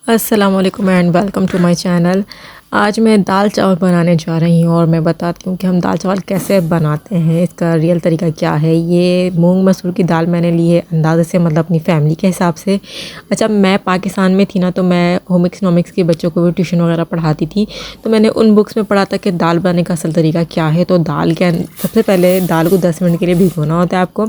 अस्सलाम वालेकुम and welcome to my channel. आज मैं दाल चावल बनाने जा रही हूँ और मैं बताती हूँ कि हम दाल चावल कैसे बनाते हैं, इसका रियल तरीका क्या है। ये मूंग मसूर की दाल मैंने ली है अंदाज़े से, मतलब अपनी फ़ैमिली के हिसाब से। अच्छा, मैं पाकिस्तान में थी ना, तो मैं होम इकोनॉमिक्स के बच्चों को भी ट्यूशन वगैरह पढ़ाती थी, तो मैंने उन बुक्स में पढ़ा था कि दाल बनाने का असल तरीका क्या है। तो दाल के सबसे पहले दाल को 10 मिनट के लिए भिगोना होता है आपको,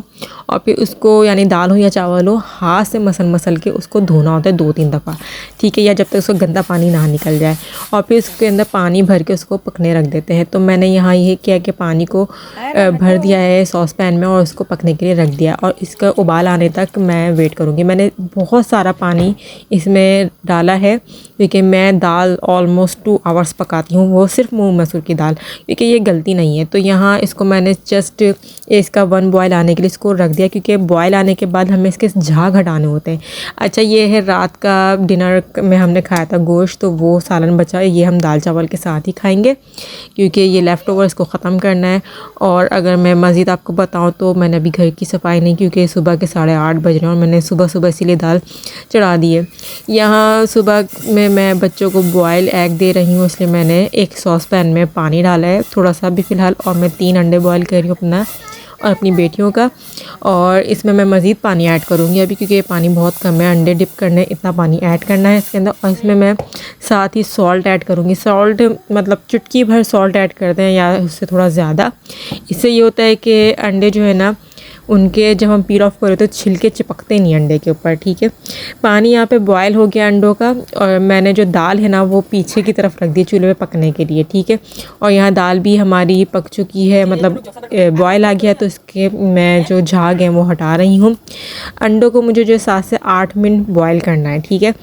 और फिर उसको यानी दाल हो या चावल हो, हाथ से मसल मसल के उसको धोना होता है 2-3 दफ़ा, ठीक है, या जब तक उसका गंदा पानी ना निकल जाए। और फिर उसके अंदर पानी भर के उसको पकने रख देते हैं। तो मैंने यहाँ ये किया कि पानी को भर दिया है सॉस पैन में और उसको पकने के लिए रख दिया, और इसका उबाल आने तक मैं वेट करूँगी। मैंने बहुत सारा पानी इसमें डाला है क्योंकि मैं दाल ऑलमोस्ट 2 आवर्स पकाती हूँ, वो सिर्फ मूंग मसूर की दाल, क्योंकि ये गलती नहीं है। तो यहाँ इसको मैंने जस्ट इसका 1 बॉयल आने के लिए इसको रख दिया, क्योंकि बॉयल आने के बाद हमें इसके झाग हटाने होते हैं। अच्छा, ये है रात का डिनर में हमने खाया था गोश्त, तो वो सालन बचा है, ये हम दाल चावल के साथ ही खाएंगे क्योंकि ये लेफ़्ट ओवर इसको ख़त्म करना है। और अगर मैं मज़ीद आपको बताऊं तो मैंने अभी घर की सफाई नहीं, क्योंकि सुबह के 8:30 बज रहे हैं और मैंने सुबह सुबह इसीलिए दाल चढ़ा दी है। यहाँ सुबह में मैं बच्चों को बॉयल एग दे रही हूँ, इसलिए मैंने एक सॉस पैन में पानी डाला है थोड़ा सा भी फ़िलहाल, और मैं 3 अंडे बॉयल कर रही हूँ अपना और अपनी बेटियों का। और इसमें मैं मज़ीद पानी ऐड करूँगी अभी, क्योंकि ये पानी बहुत कम है, अंडे डिप करने इतना पानी ऐड करना है इसके अंदर। और इसमें मैं साथ ही सॉल्ट ऐड करूँगी। सॉल्ट मतलब चुटकी भर सॉल्ट ऐड करते हैं या उससे थोड़ा ज़्यादा। इससे ये होता है कि अंडे जो है ना, उनके जब हम पील ऑफ करें तो छिलके चिपकते नहीं अंडे के ऊपर, ठीक है। पानी यहाँ पे बॉयल हो गया अंडों का, और मैंने जो दाल है ना वो पीछे की तरफ रख दी चूल्हे पे पकने के लिए, ठीक है। और यहाँ दाल भी हमारी पक चुकी है, मतलब बॉयल आ गया, तो इसके मैं जो झाग हैं वो हटा रही हूँ। अंडों को मुझे जो 7 से 8 मिनट बॉयल करना है, ठीक है।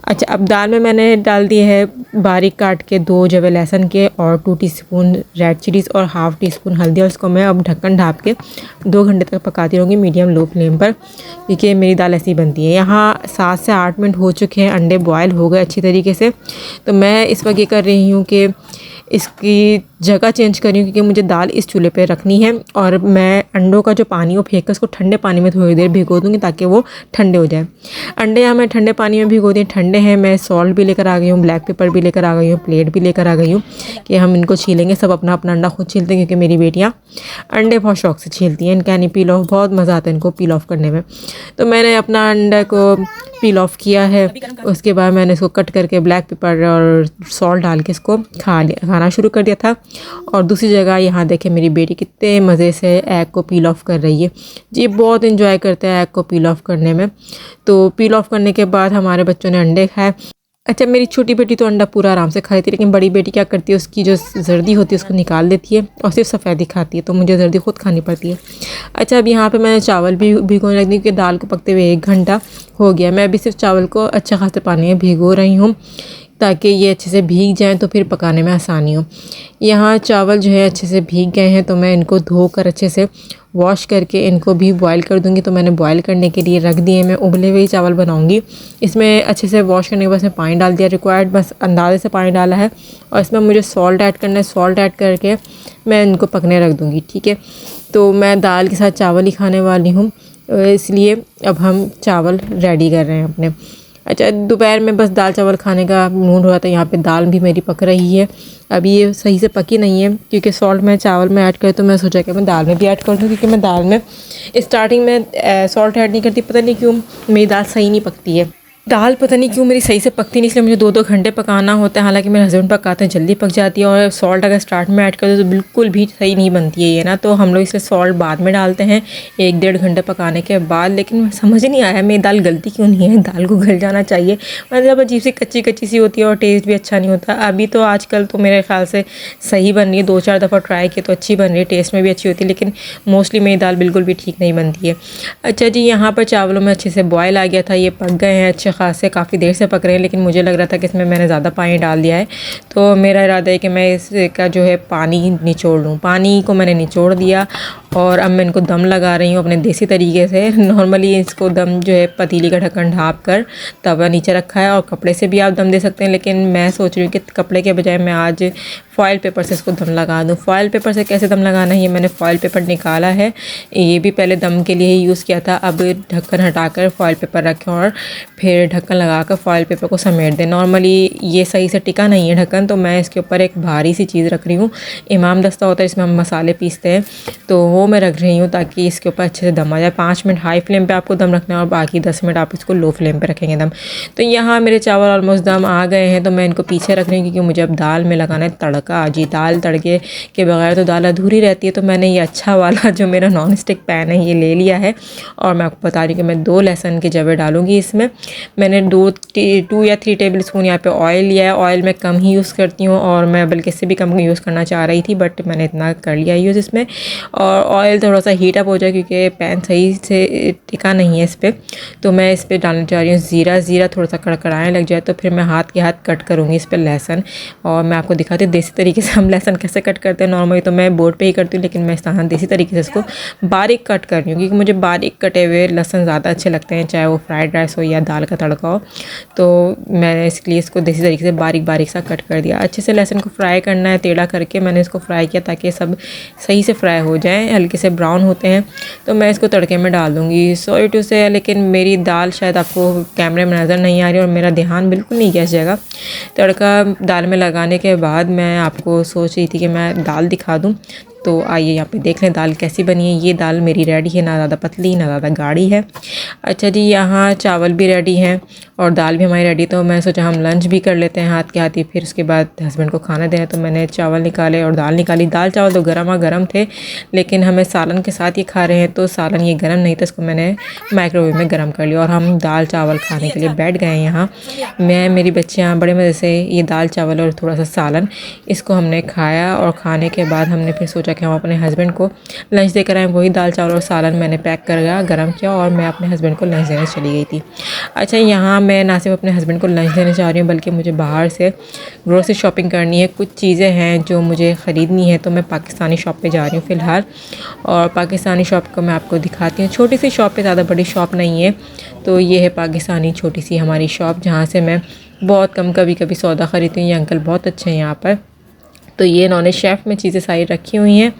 अच्छा, अब दाल में मैंने डाल दिए है बारीक काट के 2 जवे लहसुन के और 2 टीस्पून रेड चिलीज़ और हाफ़ टी-स्पून हल्दी, और इसको मैं अब ढक्कन ढाँप के 2 घंटे तक पकाती रहूँगी मीडियम लो फ्लेम पर, क्योंकि मेरी दाल ऐसी बनती है। यहाँ 7 से 8 मिनट हो चुके हैं, अंडे बॉयल हो गए अच्छी तरीके से। तो मैं इस वक्त ये कर रही हूँ कि इसकी जगह चेंज कर रही हूँ, क्योंकि मुझे दाल इस चूल्हे पे रखनी है, और मैं अंडों का जो पानी वो फेंक कर उसको ठंडे पानी में थोड़ी देर भिगो दूँगी ताकि वो ठंडे हो जाए। अंडे यहाँ मैं ठंडे पानी में भिगो दी, ठंडे हैं। मैं सॉल्ट भी लेकर आ गई हूँ, ब्लैक पेपर भी लेकर आ गई हूँ, प्लेट भी लेकर आ गई हूँ कि हम इनको छीलेंगे। सब अपना अपना अंडा खुद छीलते हैं, क्योंकि मेरी बेटियाँ अंडे बहुत शौक से छीलती हैं, इनका यानी पील ऑफ बहुत मज़ा आता है इनको पील ऑफ करने में। तो मैंने अपना अंडा को पील ऑफ किया है, उसके बाद मैंने इसको कट करके ब्लैक पेपर और सॉल्ट डाल के इसको खाना शुरू कर दिया था। और दूसरी जगह यहाँ देखें मेरी बेटी कितने मज़े से एग को पील ऑफ कर रही है। जी, बहुत इंजॉय करते हैं एग को पील ऑफ करने में। तो पील ऑफ करने के बाद हमारे बच्चों ने अंडे खाए। अच्छा, मेरी छोटी बेटी तो अंडा पूरा आराम से खाई थी, लेकिन बड़ी बेटी क्या करती है, उसकी जो जर्दी होती है उसको निकाल देती है और सिर्फ सफ़ेदी खाती है, तो मुझे जर्दी खुद खानी पड़ती है। अच्छा, अब यहाँ पे मैंने चावल भी भिगोने रख दी, क्योंकि दाल को पकते हुए 1 घंटा हो गया। मैं अभी सिर्फ चावल को अच्छा खासे पानी में भिगो रही हूँ ताकि ये अच्छे से भीग जाएँ, तो फिर पकाने में आसानी हो। यहाँ चावल जो है अच्छे से भीग गए हैं, तो मैं इनको धोकर अच्छे से वॉश करके इनको भी बॉयल कर दूँगी। तो मैंने बॉयल करने के लिए रख दिए, मैं उबले हुए चावल बनाऊँगी। इसमें अच्छे से वॉश करने के बाद इसमें पानी डाल दिया, रिक्वायर्ड बस अंदाजे से पानी डाला है, और इसमें मुझे सॉल्ट ऐड करना है। सॉल्ट ऐड करके मैं इनको पकने रख दूँगी, ठीक है। तो मैं दाल के साथ चावल ही खाने वाली हूँ, इसलिए अब हम चावल रेडी कर रहे हैं अपने। अच्छा, दोपहर में बस दाल चावल खाने का मूड हुआ था। यहाँ पे दाल भी मेरी पक रही है, अभी ये सही से पकी नहीं है, क्योंकि सॉल्ट मैं चावल में ऐड कर, तो मैं सोचा कि मैं दाल में भी ऐड कर दूँ, क्योंकि मैं दाल में स्टार्टिंग में सॉल्ट ऐड नहीं करती। पता नहीं क्यों मेरी दाल सही नहीं पकती है, दाल पता नहीं क्यों मेरी सही से पकती नहीं, इसलिए मुझे 2-2 घंटे पकाना होता है। हालांकि मेरे हस्बैंड पकाते हैं, जल्दी पक जाती है। और सॉल्ट अगर स्टार्ट में ऐड कर दो तो बिल्कुल भी सही नहीं बनती है ये ना, तो हम लोग इसलिए सॉल्ट बाद में डालते हैं 1-1.5 घंटे पकाने के बाद। लेकिन समझ नहीं आया मेरी दाल गलती क्यों नहीं है, दाल को गल जाना चाहिए, मतलब अजीब सी कच्ची कच्ची सी होती है और टेस्ट भी अच्छा नहीं होता। अभी तो आजकल तो मेरे ख्याल से सही बन रही है, 2-4 दफ़ा ट्राई किए तो अच्छी बन रही है, टेस्ट में भी अच्छी होती है, लेकिन मोस्टली मेरी दाल बिल्कुल भी ठीक नहीं बनती है। अच्छा जी, यहाँ पर चावलों में अच्छे से बॉयल आ गया था, ये पक गए हैं अच्छे खासे, काफ़ी देर से पक रहे हैं, लेकिन मुझे लग रहा था कि इसमें मैंने ज़्यादा पानी डाल दिया है। तो मेरा इरादा है कि मैं इसका जो है पानी निचोड़ लूँ। पानी को मैंने निचोड़ दिया और अब मैं इनको दम लगा रही हूँ अपने देसी तरीके से। नॉर्मली इसको दम जो है पतीली का ढक्कन ढाँप कर तवा नीचे रखा है, और कपड़े से भी आप दम दे सकते हैं, लेकिन मैं सोच रही हूँ कि कपड़े के बजाय मैं आज फ़ॉइल पेपर से इसको दम लगा दूँ। फ़ॉइल पेपर से कैसे दम लगाना है, ये मैंने फ़ॉइल पेपर निकाला है, ये भी पहले दम के लिए ही यूज़ किया था। अब ढक्कन हटाकर फ़ॉइल पेपर रखें और फिर ढक्कन लगाकर फ़ॉइल पेपर को समेट दें। नॉर्मली ये सही से टिका नहीं है ढक्कन, तो मैं इसके ऊपर एक भारी सी चीज़ रख रही हूँ। इमाम दस्ता होता है इसमें हम मसाले पीसते हैं, तो वो मैं रख रही हूँ ताकि इसके ऊपर अच्छे से दम आ जाए। 5 मिनट हाई फ्लेम पे आपको दम रखना है और बाकी 10 मिनट आप इसको लो फ्लेम पे रखेंगे दम। तो यहाँ मेरे चावल ऑलमोस्ट दम आ गए हैं, तो मैं इनको पीछे रख रही हूँ क्योंकि मुझे अब दाल में लगाना है तड़का। जी, दाल तड़के के बगैर तो दाल अधूरी रहती है। तो मैंने ये अच्छा वाला जो मेरा नॉन स्टिक पैन है ये ले लिया है, और मैं आपको बता रही हूँ कि मैं 2 लहसुन के जवे डालूँगी इसमें। मैंने 2 या 3 टेबल स्पून यहाँ पे ऑयल लिया है। ऑयल मैं कम ही यूज़ करती हूँ, और मैं बल्कि इससे भी कम यूज़ करना चाह रही थी, बट मैंने इतना कर लिया यूज़ इसमें। और ऑयल थोड़ा सा हीट अप हो जाए क्योंकि पैन सही से टिका नहीं है इस पर, तो मैं इस पर डालना चाह रही हूँ ज़ीरा थोड़ा सा कड़कड़ाने लग जाए तो फिर मैं हाथ के हाथ कट करूँगी इस पर लहसुन। और मैं आपको दिखाती हूँ देसी तरीके से हम लहसुन कैसे कट करते हैं। नॉर्मली तो मैं बोर्ड पे ही करती हूँ, लेकिन मैं इस तरह देसी तरीके से इसको बारीक कट कर रही हूँ क्योंकि मुझे बारीक कटे हुए लहसुन ज़्यादा अच्छे लगते हैं, चाहे वो फ्राइड राइस हो या दाल का तड़का हो। तो मैंने इसलिए इसको देसी तरीके से बारीक सा कट कर दिया। अच्छे से लहसुन को फ्राई करना है, टेढ़ा करके मैंने इसको फ्राई किया ताकि सब सही से फ्राई हो जाए, हल्के से ब्राउन होते हैं। तो मैं इसको तड़के में डाल दूँगी। सॉरी टू से, लेकिन मेरी दाल शायद आपको कैमरे में नज़र नहीं आ रही और मेरा ध्यान बिल्कुल नहीं गया इस जगह। तड़का दाल में लगाने के बाद मैं आपको सोच रही थी कि मैं दाल दिखा दूँ, तो आइए यहाँ पे देख लें दाल कैसी बनी है। ये दाल मेरी रेडी है, ना ज़्यादा पतली ना ज़्यादा गाढ़ी है। अच्छा जी, यहाँ चावल भी रेडी हैं और दाल भी हमारी रेडी। तो मैं सोचा हम लंच भी कर लेते हैं हाथ के हाथ ही, फिर उसके बाद हस्बैंड को खाना देना। तो मैंने चावल निकाले और दाल निकाली। दाल चावल तो गर्म थे, लेकिन हमें सालन के साथ ये खा रहे हैं, तो सालन ये गर्म नहीं था, इसको मैंने माइक्रोवेव में गर्म कर लिया और हम दाल चावल खाने के लिए बैठ गए हैं। यहाँ मैं, मेरी बच्चियाँ बड़े मज़े से ये दाल चावल और थोड़ा सा सालन इसको हमने खाया, और खाने के बाद हमने फिर सोचा कि हम अपने हस्बैंड को लंच देकर आएँ। वही दाल चावल और सालन मैंने पैक कर गया, गर्म किया, और मैं अपने हस्बैंड को लंच देने चली गई थी। अच्छा, यहाँ मैं ना सिर्फ अपने हस्बैंड को लंच देने जा रही हूँ, बल्कि मुझे बाहर से ग्रोसरी शॉपिंग करनी है। कुछ चीज़ें हैं जो मुझे ख़रीदनी है, तो मैं पाकिस्तानी शॉप पे जा रही हूँ फ़िलहाल। और पाकिस्तानी शॉप को मैं आपको दिखाती हूँ। छोटी सी शॉप है, ज़्यादा बड़ी शॉप नहीं है। तो ये है पाकिस्तानी छोटी सी हमारी शॉप, जहाँ से मैं बहुत कम कभी सौदा ख़रीदती हूँ। ये अंकल बहुत अच्छे हैं यहाँ पर। तो ये इन्होंने शेफ़ में चीज़ें सारी रखी हुई हैं,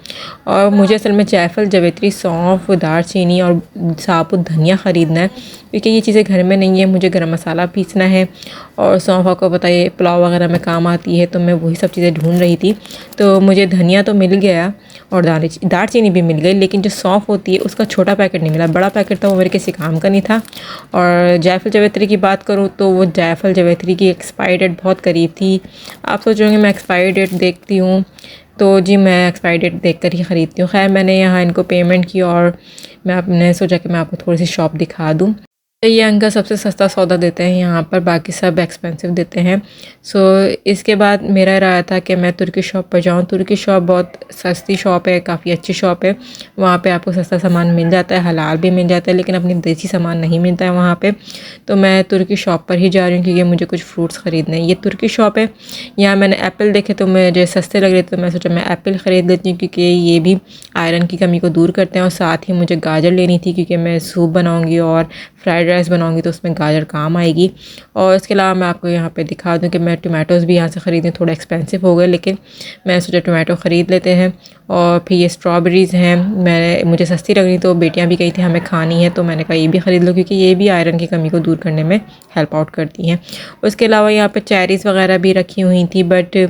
और मुझे असल में जायफल, जवेत्री, सौंफ, दालचीनी और साबुत धनिया ख़रीदना है क्योंकि ये चीज़ें घर में नहीं है। मुझे गरम मसाला पीसना है, और सौंफ आपको पता है पुलाव वगैरह में काम आती है, तो मैं वही सब चीज़ें ढूंढ रही थी। तो मुझे धनिया तो मिल गया और दालचीनी भी मिल गई, लेकिन जो सौंफ होती है उसका छोटा पैकेट नहीं मिला। बड़ा पैकेट था, वो मेरे किसी काम का नहीं था। और जायफल जवेत्री की बात करूँ तो वो जायफल जवेत्री की एक्सपायरी डेट बहुत करीब थी। आप सोच रहे होंगे मैं एक्सपायरी डेट देखती हूँ, तो जी मैं एक्सपायरी डेट देखकर ही ख़रीदती हूँ। खैर, मैंने यहाँ इनको पेमेंट की और मैंने सोचा कि मैं आपको थोड़ी सी शॉप दिखा दूँ। तो ये अंकल सबसे सस्ता सौदा देते हैं यहाँ पर, बाकी सब एक्सपेंसिव देते हैं। सो इसके बाद मेरा राय था कि मैं तुर्की शॉप पर जाऊँ। तुर्की शॉप बहुत सस्ती शॉप है, काफ़ी अच्छी शॉप है। वहाँ पे आपको सस्ता सामान मिल जाता है, हलाल भी मिल जाता है, लेकिन अपनी देसी सामान नहीं मिलता है वहाँ पे। तो मैं तुर्की शॉप पर ही जा रही हूँ क्योंकि मुझे कुछ फ्रूट्स ख़रीदने हैं। ये तुर्की शॉप है। यहाँ मैंने एप्पल देखे तो मुझे सस्ते लग रहे थे, तो मैं सोचा मैं एप्पल ख़रीद लेती हूँ क्योंकि ये भी आयरन की कमी को दूर करते हैं। और साथ ही मुझे गाजर लेनी थी क्योंकि मैं सूप बनाऊँगी और फ्राइड राइस बनाऊंगी, तो उसमें गाजर काम आएगी। और इसके अलावा मैं आपको यहाँ पे दिखा दूँ कि मैं टोमेटोज़ भी यहाँ से ख़रीदी, थोड़ा एक्सपेंसिव हो गए, लेकिन मैं सोचा टोमेटो ख़रीद लेते हैं। और फिर ये स्ट्रॉबेरीज़ हैं, मुझे सस्ती लग रही, तो बेटियाँ भी कही थी हमें खानी है, तो मैंने कहा ये भी ख़रीद लो क्योंकि ये भी आयरन की कमी को दूर करने में हेल्प आउट करती हैं। उसके अलावा यहाँ पर चेरीज़ वगैरह भी रखी हुई थी, बट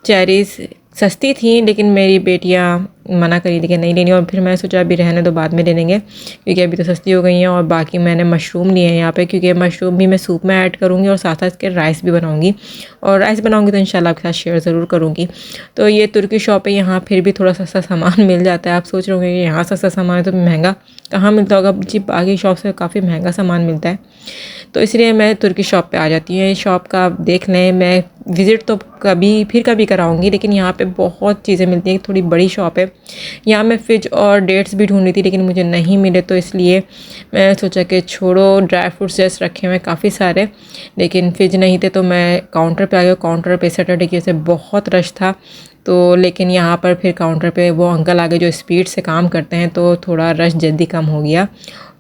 चेरीज़ सस्ती थी, लेकिन मेरी बेटियाँ मना करी थी कि नहीं लेनी। और फिर मैं सोचा अभी रहने दो, बाद में ले लेंगे क्योंकि अभी तो सस्ती हो गई हैं। और बाकी मैंने मशरूम लिए हैं यहाँ पे, क्योंकि मशरूम भी मैं सूप में ऐड करूँगी और साथ साथ इसके राइस भी बनाऊँगी। और राइस बनाऊँगी तो इंशाल्लाह आपके साथ शेयर ज़रूर करूँगी। तो ये तुर्की शॉप है, यहाँ फिर भी थोड़ा सस्ता सामान मिल जाता है। आप सोच रहे होंगे कि यहाँ सस्ता सामान है तो महंगा कहाँ मिलता होगा जी, बाकी शॉप से काफ़ी महंगा सामान मिलता है। तो इसलिए मैं तुर्की शॉप पे आ जाती हूँ। ये शॉप का आप देख लें, मैं विज़िट तो कभी कराऊंगी, लेकिन यहाँ पे बहुत चीज़ें मिलती हैं। थोड़ी बड़ी शॉप है। यहाँ मैं फ़िज और डेट्स भी ढूंढ रही थी, लेकिन मुझे नहीं मिले, तो इसलिए मैं सोचा कि छोड़ो, ड्राई फ्रूट्स जैसे रखे हुए काफ़ी सारे, लेकिन फ़िज नहीं थे। तो मैं काउंटर पे आ गया। काउंटर पे सैटरडे की वजह से बहुत रश था, तो लेकिन यहाँ पर फिर काउंटर पे वो अंकल आ गए जो स्पीड से काम करते हैं, तो थोड़ा रश जल्दी कम हो गया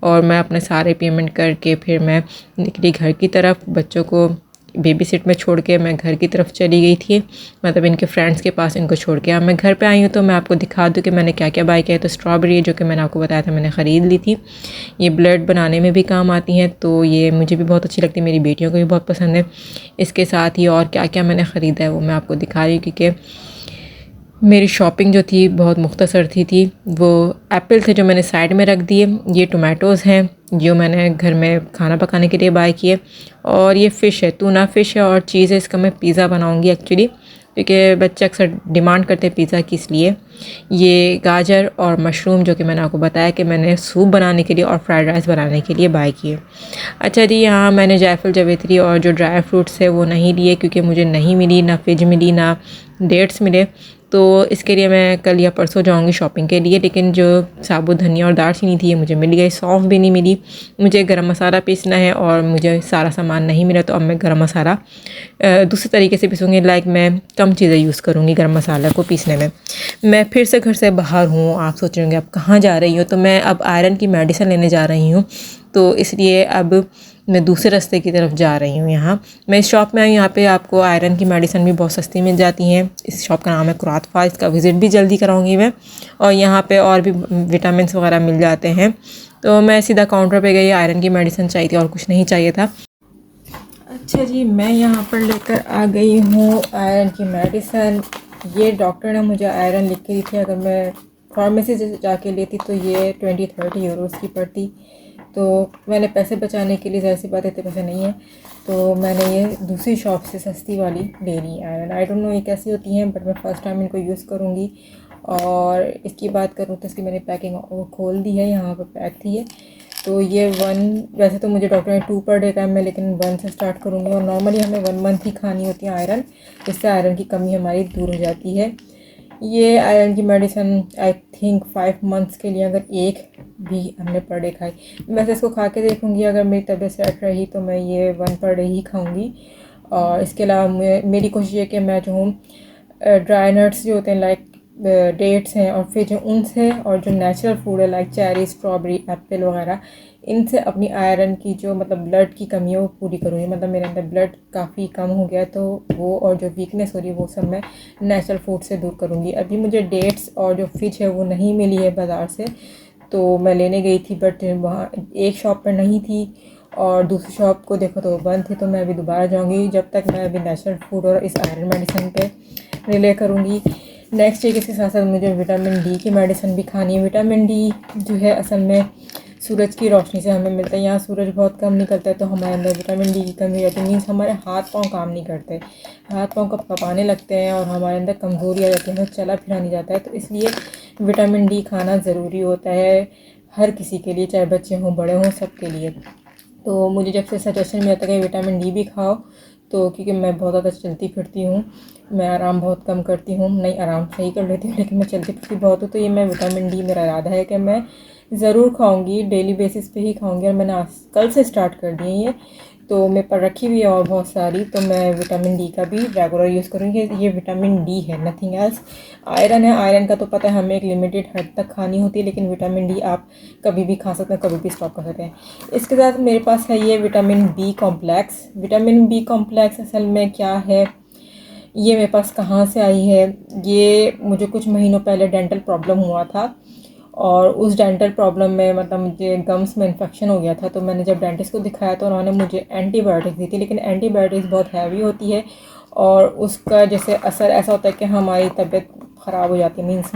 और मैं अपने सारे पेमेंट करके फिर मैं निकली घर की तरफ। बच्चों को बेबी सिट में छोड़ के मैं घर की तरफ चली गई थी, मतलब इनके फ्रेंड्स के पास इनको छोड़ के। अब मैं घर पे आई हूँ, तो मैं आपको दिखा दूँ कि मैंने क्या क्या बाय किया है। तो स्ट्रॉबेरी, जो कि मैंने आपको बताया था, मैंने ख़रीद ली थी। ये ब्लड बनाने में भी काम आती हैं, तो ये मुझे भी बहुत अच्छी लगती है, मेरी बेटियों को भी बहुत पसंद है। इसके साथ ही और क्या क्या मैंने ख़रीदा है वो मैं आपको दिखा रही हूँ, क्योंकि मेरी शॉपिंग जो थी बहुत मुख्तसर थी। वो एप्पल थे जो मैंने साइड में रख दिए। ये टोमेटोज़ हैं जो मैंने घर में खाना पकाने के लिए बाय किए। और ये फ़िश है, टूना फ़िश है और चीज़ है। इसका मैं पिज़्ज़ा बनाऊंगी एक्चुअली, क्योंकि बच्चे अक्सर डिमांड करते हैं पिज़्ज़ा की, इसलिए। ये गाजर और मशरूम, जो कि मैंने आपको बताया कि मैंने सूप बनाने के लिए और फ्राइड राइस बनाने के लिए बाय किए। अच्छा जी, यहाँ मैंने जायफल, जावित्री और जो ड्राई फ्रूट्स है वो नहीं लिए, क्योंकि मुझे नहीं मिली, ना फ़िज मिली, ना डेट्स मिले। तो इसके लिए मैं कल या परसों जाऊंगी शॉपिंग के लिए। लेकिन जो साबुत धनिया और दालचीनी थी ये मुझे मिल गई। सौंफ भी नहीं मिली। मुझे गरम मसाला पीसना है और मुझे सारा सामान नहीं मिला, तो अब मैं गरम मसाला दूसरे तरीके से पीसूँगी। लाइक मैं कम चीज़ें यूज़ करूँगी गरम मसाला को पीसने में। मैं फिर से घर से बाहर हूँ। आप सोच रहे होंगे अब कहाँ जा रही हो, तो मैं अब आयरन की मेडिसिन लेने जा रही हूँ, तो इसलिए अब मैं दूसरे रास्ते की तरफ जा रही हूँ। यहाँ मैं इस शॉप में आई, यहाँ पे आपको आयरन की मेडिसिन भी बहुत सस्ती मिल जाती हैं। इस शॉप का नाम है कुरातफा। इसका विज़िट भी जल्दी कराऊंगी मैं, और यहाँ पे और भी विटामिन्स वगैरह मिल जाते हैं। तो मैं सीधा काउंटर पे गई, आयरन की मेडिसिन चाहिए थी और कुछ नहीं चाहिए था। अच्छा जी, मैं यहाँ पर लेकर आ गई हूँ आयरन की मेडिसिन। ये डॉक्टर ने मुझे आयरन लिख के दी थी। अगर मैं फार्मेसी से जाके लेती तो ये 20-30 यूरोज़ की पड़ती। तो मैंने पैसे बचाने के लिए, ज़ाहिर सी बात, इतने पैसे नहीं है, तो मैंने ये दूसरी शॉप से सस्ती वाली ले ली आयरन। आई डोंट नो ये कैसी होती हैं, बट मैं फ़र्स्ट टाइम इनको यूज़ करूँगी। और इसकी बात करूँ तो इसकी मैंने पैकिंग खोल दी है, यहाँ पर पैक थी ये। तो ये वैसे तो मुझे डॉक्टर ने 2 पर डे का है, मैं लेकिन 1 से स्टार्ट करूँगी। और नॉर्मली हमें 1 मंथ ही खानी होती है आयरन, जिससे आयरन की कमी हमारी दूर हो जाती है। ये आयरन की मेडिसिन आई थिंक 5 मंथ्स के लिए, अगर एक भी हमने पर डे खाई। वैसे इसको खा के देखूँगी, अगर मेरी तबीयत सेट रही तो मैं ये 1 पर डे ही खाऊँगी। और इसके अलावा मेरी कोशिश है कि मैं जो हूँ ड्राई नट्स जो होते हैं, लाइक डेट्स हैं और फिर जो उनसे, और जो नेचुरल फूड है लाइक चेरी, स्ट्रॉबेरी, एप्पल वगैरह, इनसे अपनी आयरन की जो मतलब ब्लड की कमी है वो पूरी करूँगी। मतलब मेरे अंदर ब्लड काफ़ी कम हो गया, तो वो और जो वीकनेस हो रही है वो सब मैं नेचुरल फूड से दूर करूँगी। अभी मुझे डेट्स और जो फिश है वो नहीं मिली है बाज़ार से, तो मैं लेने गई थी, बट वहाँ एक शॉप पर नहीं थी और दूसरी शॉप को देखो तो बंद थे। तो मैं अभी दोबारा जाऊँगी, जब तक मैं अभी नेचुरल फूड और इस आयरन मेडिसिन पे रिले करूँगी। नेक्स्ट एक इसके साथ साथ मुझे विटामिन डी की मेडिसिन भी खानी है। विटामिन डी जो है असल में सूरज की रोशनी से हमें मिलता है। यहाँ सूरज बहुत कम निकलता है, तो हमारे अंदर विटामिन डी की कमी रहती है। मीन्स हमारे हाथ पांव काम नहीं करते, हाथ पांव कब कपाने लगते हैं और हमारे अंदर कमज़ोरी आ जाती है, हमें चला फिरा नहीं जाता है। तो इसलिए विटामिन डी खाना ज़रूरी होता है हर किसी के लिए, चाहे बच्चे हों बड़े हों, सबके लिए। तो मुझे जब से सजेशन मिला था कि विटामिन डी भी खाओ, तो क्योंकि मैं बहुत ज़्यादा चलती फिरती हूँ, मैं आराम बहुत कम करती हूँ, नहीं आराम सही कर लेती हूँ लेकिन मैं चलती फिरती बहुत हूँ, तो ये मैं विटामिन डी, मेरा इरादा है कि मैं ज़रूर खाऊंगी, डेली बेसिस पे ही खाऊंगी। और मैंने आज कल से स्टार्ट कर दी है ये, तो मेरे पर रखी हुई है और बहुत सारी। तो मैं विटामिन डी का भी रेगुलर यूज़ करूँगी। ये विटामिन डी है, नथिंग एल्स। आयरन है, आयरन का तो पता है हमें एक लिमिटेड हद तक खानी होती है, लेकिन विटामिन डी आप कभी भी खा सकते हैं, कभी भी स्टॉप कर सकते हैं। इसके साथ मेरे पास है ये vitamin B complex. Vitamin B complex असल में क्या है, ये मेरे पास कहाँ से आई है, ये मुझे कुछ महीनों पहले डेंटल प्रॉब्लम हुआ था, और उस डेंटल प्रॉब्लम में मतलब मुझे गम्स में इन्फेक्शन हो गया था। तो मैंने जब डेंटिस्ट को दिखाया तो उन्होंने मुझे एंटीबायोटिक्स दी थी, लेकिन एंटीबायोटिक्स बहुत हैवी होती है और उसका जैसे असर ऐसा होता है कि हमारी तबीयत ख़राब हो जाती है। मीन्स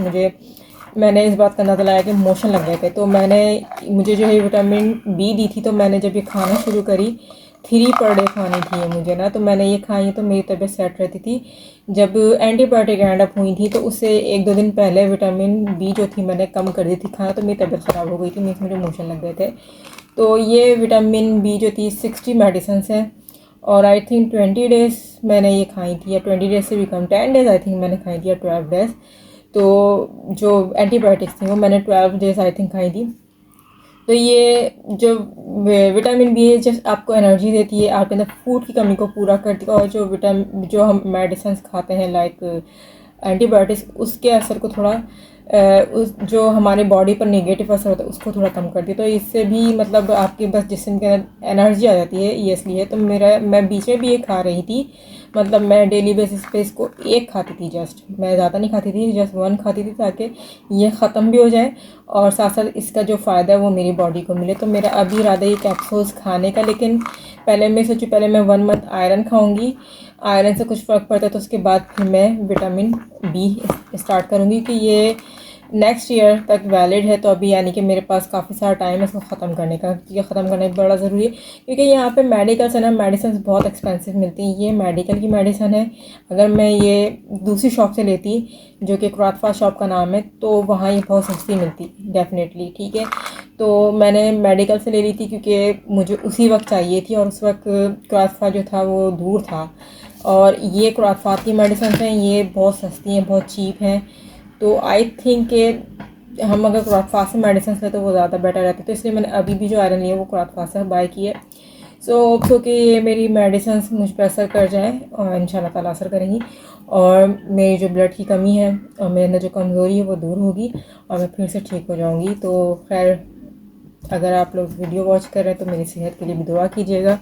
मैंने इस बात का अंदाज़ा लगाया कि मोशन लग गए थे। तो मुझे जो है विटामिन बी दी थी, तो मैंने जब ये खाना शुरू करी, 3 पर डे खानी थी ये मुझे ना, तो मैंने ये खाई तो मेरी तबीयत सेट रहती थी। जब एंटीबायोटिक एंड अप हुई थी तो उससे 1-2 दिन पहले विटामिन बी जो थी मैंने कम कर दी थी खाना, तो मेरी तबीयत ख़राब हो गई थी, मुझे मोशन लग गए थे। तो ये विटामिन बी जो थी 60 मेडिसिन है और आई थिंक 20 डेज़ मैंने ये खाई थी, या 20 डेज़ से भी कम, 10 डेज़ आई थिंक मैंने खाई थी, या 12 डेज़। तो जो एंटीबायोटिक्स थी वो मैंने 12 डेज़ आई थिंक खाई थी। तो ये जो विटामिन बी है जस्ट आपको एनर्जी देती है, आपके अंदर फूड की कमी को पूरा करती है, और जो हम मेडिसिन खाते हैं लाइक एंटीबायोटिक्स, उसके असर को थोड़ा उस जो हमारे बॉडी पर नेगेटिव असर होता है उसको थोड़ा कम करती है। तो इससे भी मतलब आपके बस जिस्म के अंदर एनर्जी आ जाती है, ये इसलिए। तो मैं बीच में भी ये खा रही थी, मतलब मैं डेली बेसिस पे इसको एक खाती थी, जस्ट मैं ज़्यादा नहीं खाती थी, जस्ट 1 खाती थी, ताकि ये ख़त्म भी हो जाए और साथ साथ इसका जो फ़ायदा है वो मेरी बॉडी को मिले। तो मेरा अभी इरादा ये कैप्सूल्स खाने का, लेकिन पहले मैं सोचूँ पहले मैं 1 मंथ आयरन खाऊंगी, आयरन से कुछ फ़र्क पड़ता है तो उसके बाद फिर मैं विटामिन बी स्टार्ट करूँगी, कि ये नेक्स्ट ईयर तक वैलिड है। तो अभी यानी कि मेरे पास काफ़ी सारा टाइम है इसको ख़त्म करने का, क्योंकि ख़त्म करना बड़ा ज़रूरी है, क्योंकि यहाँ पे मेडिकल से ना मेडिसिन बहुत एक्सपेंसिव मिलती हैं। ये मेडिकल की मेडिसिन है, अगर मैं ये दूसरी शॉप से लेती जो कि क्राथफा शॉप का नाम है, तो वहाँ ये बहुत सस्ती मिलती डेफिनेटली, ठीक है। तो मैंने मेडिकल से ले ली थी क्योंकि मुझे उसी वक्त चाहिए थी, और उस वक्त क्राथफा जो था वो दूर था, और ये क्राथफा की मेडिसिन हैं, ये बहुत सस्ती हैं, बहुत चीप हैं। तो आई थिंक कि हम अगर क्राथफा से मेडिसिन लें तो वो ज़्यादा बेटर रहती है। तो इसलिए मैंने अभी भी जो आयरन लिया है वो क्राथफा से बाय की है। सो कि ये मेरी मेडिसिन मुझ पर असर कर जाए, और इंशाल्लाह ताला असर करेंगी, और मेरी जो ब्लड की कमी है और मेरे अंदर जो कमज़ोरी है वो दूर होगी, और मैं फिर से ठीक हो जाऊंगी। तो खैर, अगर आप लोग वीडियो वॉच कर रहे हैं तो मेरी सेहत के लिए भी दुआ कीजिएगा।